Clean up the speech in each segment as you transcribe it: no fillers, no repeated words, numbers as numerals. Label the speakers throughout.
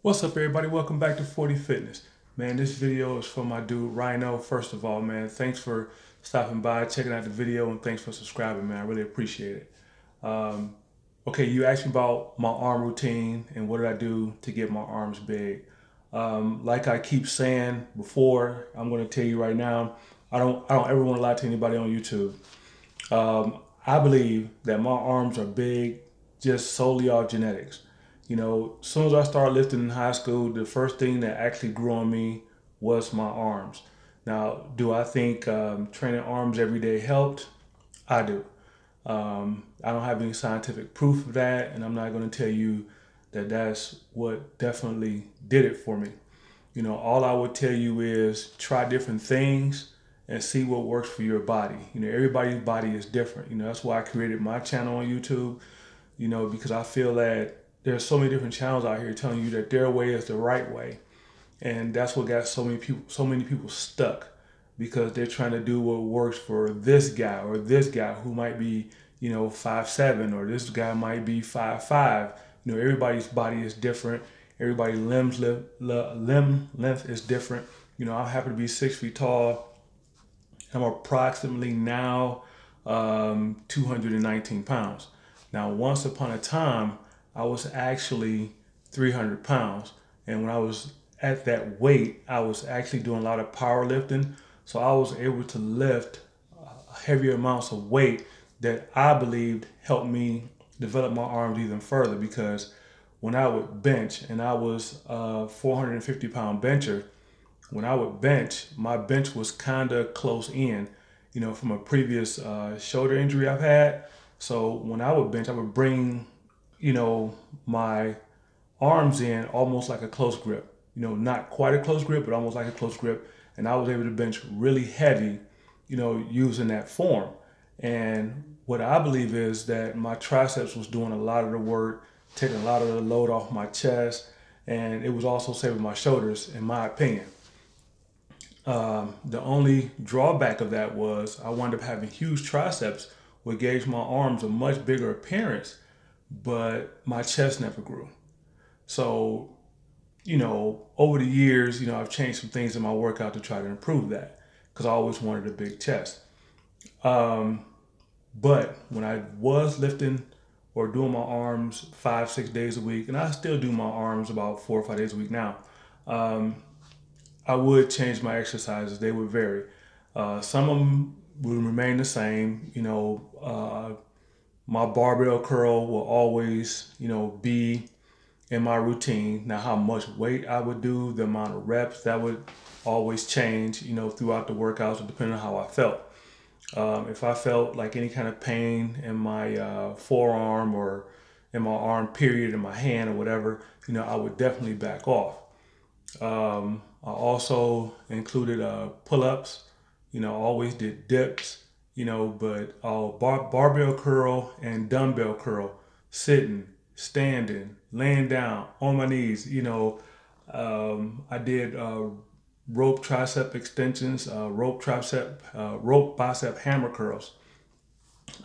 Speaker 1: What's up, everybody? Welcome back to 40 Fitness. Man, this video is for my dude Rhino. First of all, man, thanks for stopping by, checking out the video, and thanks for subscribing, man. I really appreciate it. Um, okay, you asked me about my arm routine and what did I do to get my arms big. Like I keep saying before, I'm going to tell you right now, I don't ever want to lie to anybody on YouTube. I believe that my arms are big just solely off genetics. As soon as I started lifting in high school, the first thing that actually grew on me was my arms. Now, do I think training arms every day helped? I do. I don't have any scientific proof of that, and I'm not going to tell you that that's what definitely did it for me. All I would tell you is try different things and see what works for your body. Everybody's body is different. That's why I created my channel on YouTube, because I feel that there's so many different channels out here telling you that their way is the right way. And that's what got so many people stuck because they're trying to do what works for this guy or this guy who might be, 5'7", or this guy might be 5'5". Everybody's body is different. Everybody's limb length is different. I happen to be 6 feet tall. I'm approximately now 219 pounds. Now, once upon a time, I was actually 300 pounds. And when I was at that weight, I was actually doing a lot of powerlifting. So I was able to lift heavier amounts of weight that I believed helped me develop my arms even further because when I would bench, and I was a 450-pound bencher, when I would bench, my bench was kind of close in, from a previous shoulder injury I've had. So when I would bench, I would bring, my arms in almost like a close grip. Not quite a close grip, but almost like a close grip. And I was able to bench really heavy, using that form. And what I believe is that my triceps was doing a lot of the work, taking a lot of the load off my chest, and it was also saving my shoulders, in my opinion. The only drawback of that was I wound up having huge triceps, which gave my arms a much bigger appearance, but my chest never grew. So, over the years, I've changed some things in my workout to try to improve that because I always wanted a big chest. Um, but when I was lifting or doing my arms 5, 6 days a week, and I still do my arms about 4 or 5 days a week now, um, I would change my exercises. They would vary. Some of them would remain the same. My barbell curl will always, be in my routine. Now, how much weight I would do, the amount of reps, that would always change, throughout the workouts, depending on how I felt. If I felt like any kind of pain in my forearm or in my arm, period, in my hand or whatever, I would definitely back off. I also included pull-ups. Always did dips. But barbell curl and dumbbell curl, sitting, standing, laying down, on my knees. I did rope tricep extensions, rope bicep hammer curls.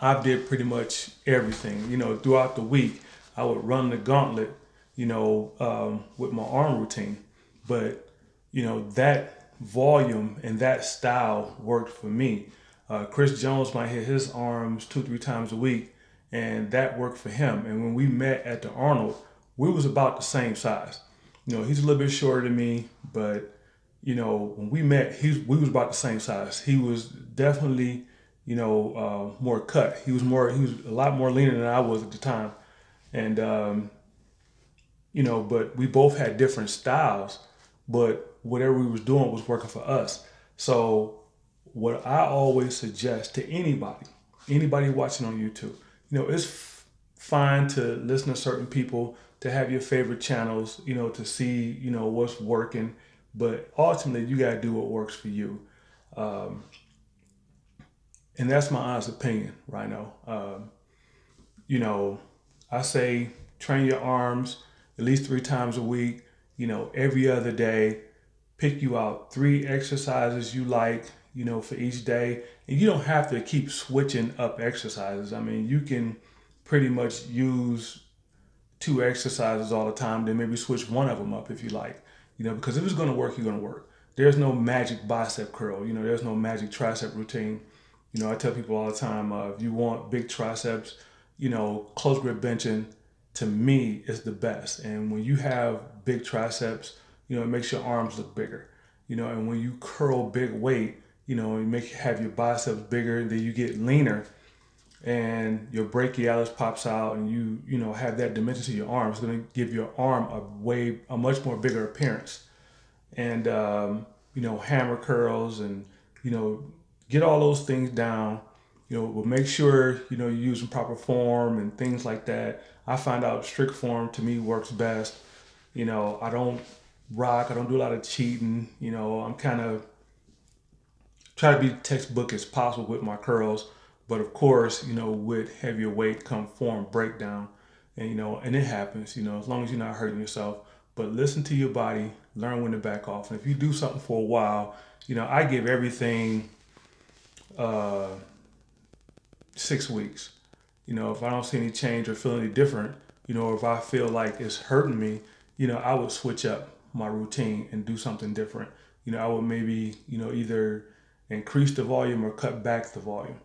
Speaker 1: I did pretty much everything. Throughout the week, I would run the gauntlet. With my arm routine, but that volume and that style worked for me. Chris Jones might hit his arms 2, 3 times a week, and that worked for him. And when we met at the Arnold, we was about the same size. He's a little bit shorter than me, but when we met, we was about the same size. He was definitely, more cut. He was a lot more leaner than I was at the time, and but we both had different styles, but whatever we was doing was working for us. So what I always suggest to anybody watching on YouTube, it's fine to listen to certain people, to have your favorite channels, to see, what's working, but ultimately you got to do what works for you. Um, and that's my honest opinion, Rhino. You know, I say train your arms at least 3 times a week, every other day. Pick you out 3 exercises you like, for each day. And you don't have to keep switching up exercises. I mean, you can pretty much use two exercises all the time, then maybe switch one of them up if you like. Because if it's going to work, you're going to work. There's no magic bicep curl. There's no magic tricep routine. I tell people all the time, if you want big triceps, close grip benching to me is the best. And when you have big triceps, it makes your arms look bigger. And when you curl big weight, you have your biceps bigger, then you get leaner, and your brachialis pops out, and you have that dimension to your arm. It's going to give your arm a much more bigger appearance. And hammer curls, and get all those things down. But make sure you're using proper form and things like that. I find out strict form to me works best. I don't I don't do a lot of cheating. I'm kind of try to be textbook as possible with my curls. But of course, with heavier weight come form breakdown, and it happens, as long as you're not hurting yourself. But listen to your body, learn when to back off. And if you do something for a while, I give everything 6 weeks. If I don't see any change or feel any different, or if I feel like it's hurting me, I would switch up my routine and do something different. I would maybe, either increase the volume or cut back the volume,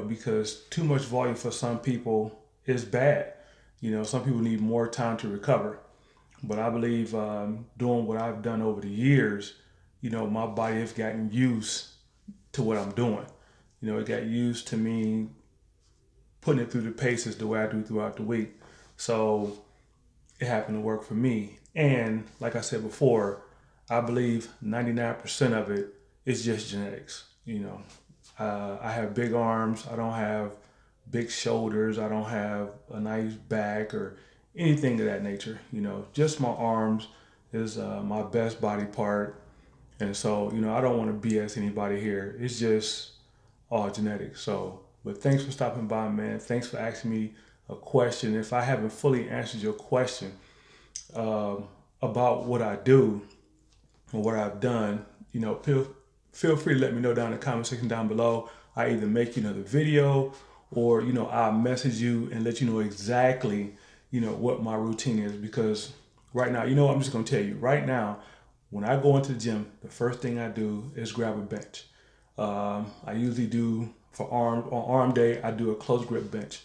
Speaker 1: because too much volume for some people is bad. Some people need more time to recover. But I believe doing what I've done over the years, my body has gotten used to what I'm doing. It got used to me putting it through the paces the way I do throughout the week. So it happened to work for me. And like I said before, I believe 99% of it is just genetics. I have big arms. I don't have big shoulders. I don't have a nice back or anything of that nature. Just my arms is my best body part. And so, I don't want to BS anybody here. It's just all genetics. So, but thanks for stopping by, man. Thanks for asking me a question. If I haven't fully answered your question about what I do or what I've done, feel free to let me know down in the comment section down below. I either make you another video, or I'll message you and let you know exactly what my routine is. Because right now, I'm just gonna tell you right now, when I go into the gym, the first thing I do is grab a bench. I usually do on arm day, I do a close grip bench.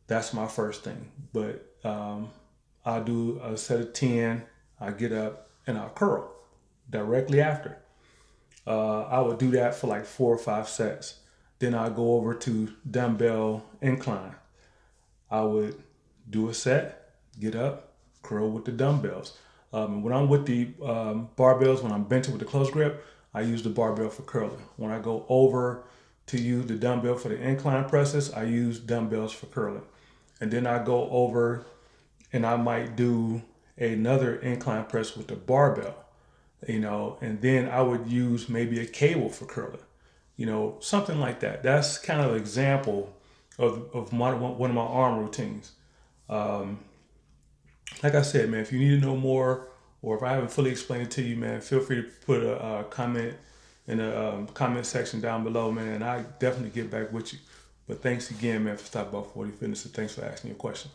Speaker 1: That's my first thing. But I do a set of 10, I get up and I'll curl directly after. I would do that for like 4 or 5 sets. Then I go over to dumbbell incline. I would do a set, get up, curl with the dumbbells. When I'm with the barbells, when I'm benching with the close grip, I use the barbell for curling. When I go over to use the dumbbell for the incline presses, I use dumbbells for curling. And then I go over and I might do another incline press with the barbell, and then I would use maybe a cable for curling, something like that. That's kind of an example of one of my arm routines. Like I said, man, if you need to know more, or if I haven't fully explained it to you, man, feel free to put a comment in the comment section down below, man, and I definitely get back with you. But thanks again, man, for stopping by 40 Fitness, and thanks for asking your question.